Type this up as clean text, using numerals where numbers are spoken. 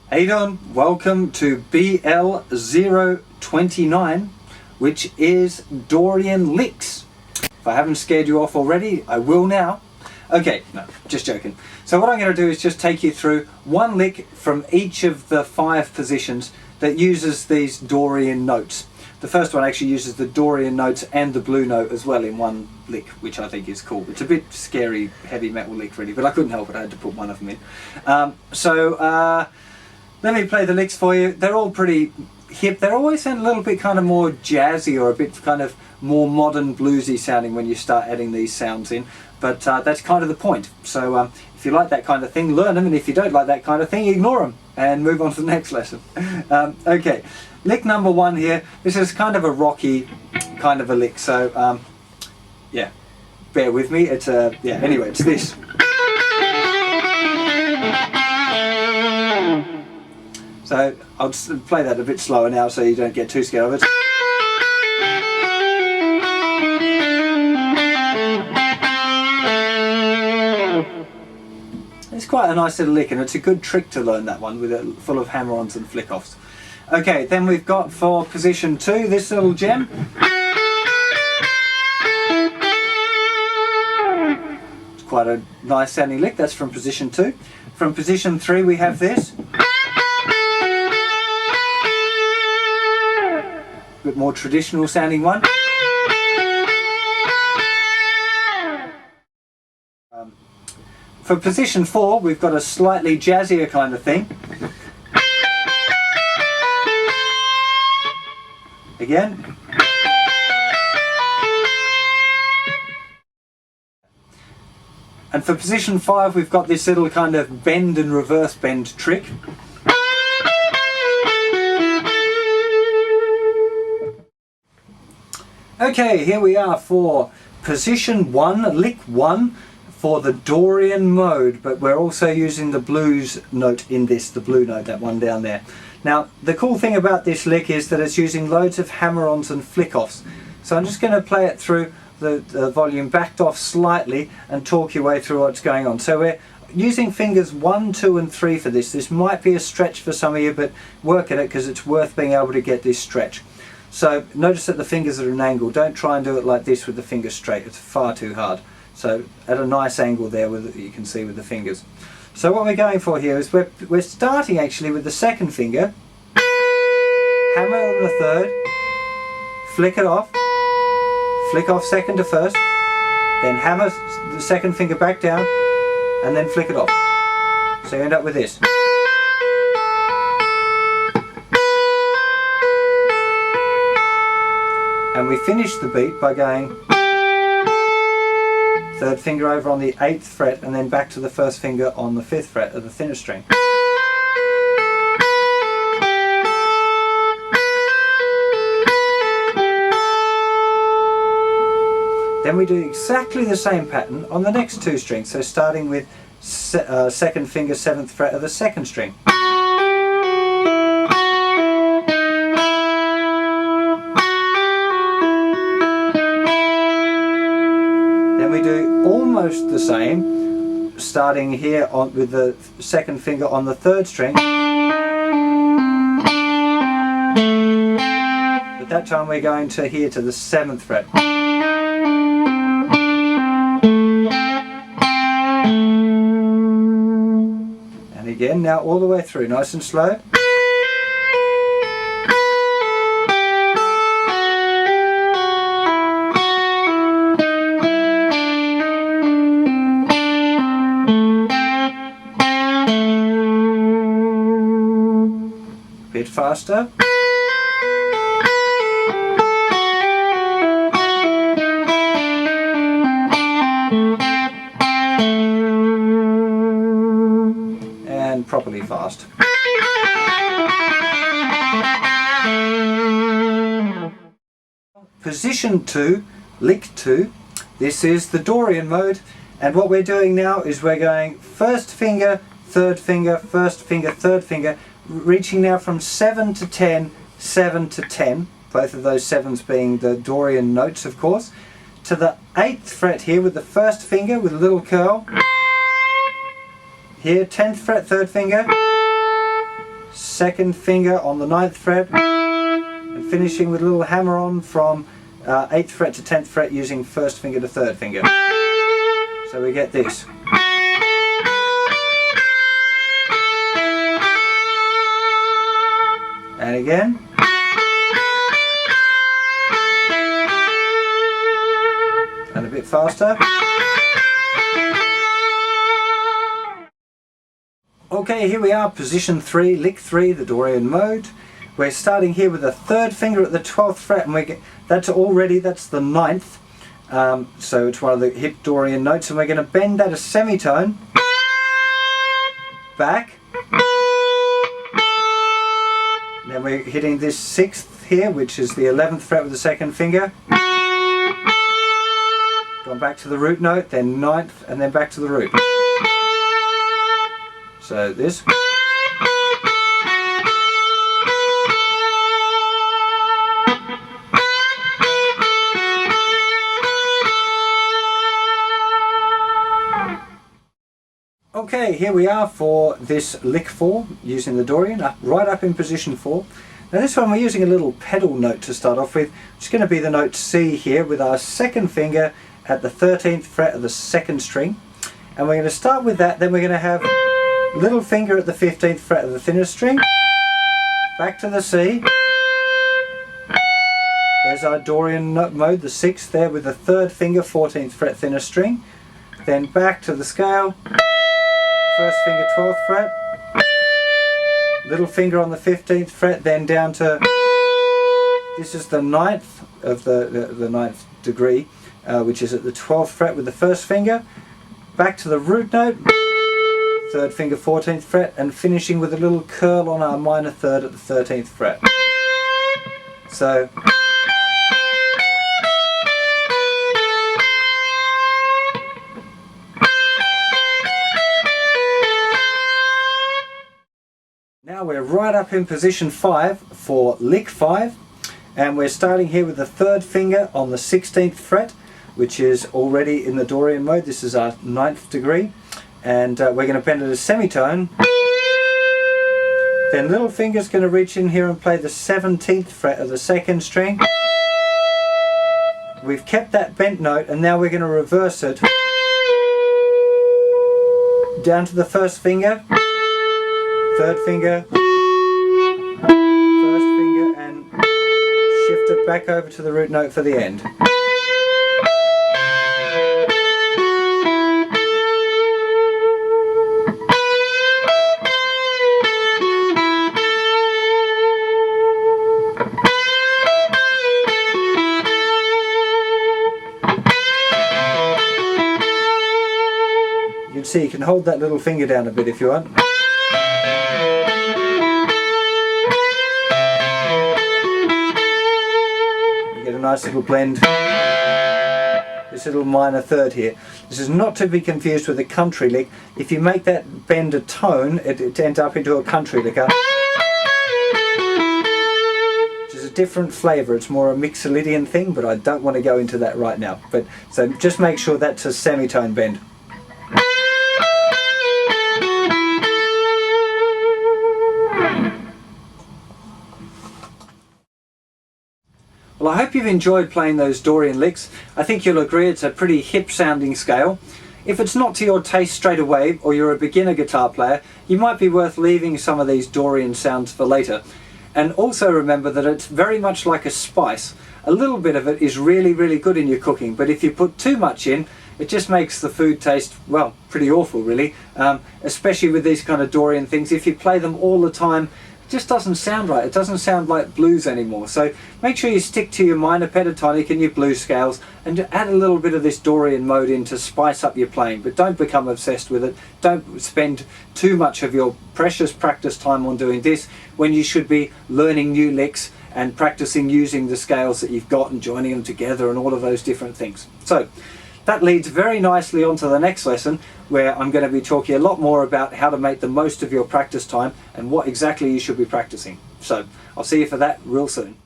How you doing? Welcome to BL-029, which is Dorian licks. If I haven't scared you off already, I will now. Okay, no, just joking. So what I'm going to do is just take you through one lick from each of the 5 positions that uses these Dorian notes. The first one actually uses the Dorian notes and the blue note as well in one lick, which I think is cool. It's a bit scary, heavy metal lick really, but I couldn't help it, I had to put one of them in. Let me play the licks for you. They're all pretty hip. They're always sound a little bit kind of more jazzy or a bit kind of more modern bluesy sounding when you start adding these sounds in. But that's kind of the point. So if you like that kind of thing, learn them, and if you don't like that kind of thing, ignore them and move on to the next lesson. Okay, lick number 1 here. This is kind of a rocky kind of a lick, so yeah, bear with me. It's anyway, it's this. So I'll just play that a bit slower now so you don't get too scared of it. It's quite a nice little lick, and it's a good trick to learn that one with it full of hammer-ons and flick-offs. Okay, then we've got for position 2 this little gem. It's quite a nice sounding lick. That's from position 2. From position 3 we have this. Bit more traditional sounding one. For position 4 we've got a slightly jazzier kind of thing. Again. And for position 5 we've got this little kind of bend and reverse bend trick. Okay, here we are for position 1, lick 1 for the Dorian mode, but we're also using the blues note in this, the blue note, that one down there. Now, the cool thing about this lick is that it's using loads of hammer-ons and flick-offs. So I'm just going to play it through the volume backed off slightly and talk your way through what's going on. So we're using fingers 1, 2 and 3 for this. This might be a stretch for some of you, but work at it because it's worth being able to get this stretch. So notice that the fingers are at an angle. Don't try and do it like this with the fingers straight. It's far too hard. So at a nice angle there with you can see with the fingers. So what we're going for here is we're starting actually with the second finger, hammer on the third, flick it off, flick off second to first, then hammer the second finger back down, and then flick it off. So you end up with this. And we finish the beat by going third finger over on the 8th fret and then back to the first finger on the 5th fret of the thinner string. Then we do exactly the same pattern on the next 2 strings, so starting with second finger 7th fret of the 2nd string. We do almost the same, starting here with the second finger on the 3rd string, but that time we're going to here to the 7th fret. And again, now all the way through, nice and slow. Bit faster. And properly fast. Position 2, lick 2. This is the Dorian mode, and what we're doing now is we're going first finger, third finger, first finger, third finger, reaching now from 7 to 10, 7 to 10, both of those 7s being the Dorian notes of course, to the 8th fret here with the first finger with a little curl. Here 10th fret, third finger, second finger on the 9th fret, and finishing with a little hammer on from 8th fret to 10th fret using 1st finger to 3rd finger. So we get this. And again. And a bit faster. Okay, here we are, position 3, lick 3, the Dorian mode. We're starting here with the 3rd finger at the 12th fret, and that's the 9th. So it's one of the hip Dorian notes, and we're going to bend that a semitone. Back. Then we're hitting this 6th here, which is the 11th fret with the 2nd finger. Going back to the root note, then 9th, and then back to the root. So this. Okay, here we are for this lick 4 using the Dorian, right up in position 4. Now this one we're using a little pedal note to start off with, which is going to be the note C here with our 2nd finger at the 13th fret of the 2nd string. And we're going to start with that, then we're going to have little finger at the 15th fret of the thinner string, back to the C. There's our Dorian mode, the 6th there with the 3rd finger, 14th fret thinner string. Then back to the scale, 1st finger 12th fret, little finger on the 15th fret, then down to, this is the 9th of the 9th degree, which is at the 12th fret with the 1st finger, back to the root note, 3rd finger 14th fret, and finishing with a little curl on our minor 3rd at the 13th fret. So now we're right up in position 5 for lick 5, and we're starting here with the 3rd finger on the 16th fret, which is already in the Dorian mode. This is our 9th degree, and we're going to bend it a semitone. Then little finger's going to reach in here and play the 17th fret of the 2nd string. We've kept that bent note, and now we're going to reverse it down to the 1st finger, 3rd finger, 1st finger, and shift it back over to the root note for the end. You can see you can hold that little finger down a bit if you want. A nice little blend, this little minor 3rd here. This is not to be confused with a country lick. If you make that bend a tone, it ends up into a country lick, which is a different flavour. It's more a Mixolydian thing, but I don't want to go into that right now. But so just make sure that's a semitone bend. Well, I hope you've enjoyed playing those Dorian licks. I think you'll agree it's a pretty hip sounding scale. If it's not to your taste straight away, or you're a beginner guitar player, you might be worth leaving some of these Dorian sounds for later. And also remember that it's very much like a spice. A little bit of it is really, really good in your cooking, but if you put too much in, it just makes the food taste, well, pretty awful really. Especially with these kind of Dorian things. If you play them all the time, just doesn't sound right. It doesn't sound like blues anymore. So make sure you stick to your minor pentatonic and your blues scales, and add a little bit of this Dorian mode in to spice up your playing, but don't become obsessed with it. Don't spend too much of your precious practice time on doing this when you should be learning new licks and practicing using the scales that you've got and joining them together and all of those different things. So that leads very nicely on to the next lesson, where I'm going to be talking a lot more about how to make the most of your practice time and what exactly you should be practicing. So I'll see you for that real soon.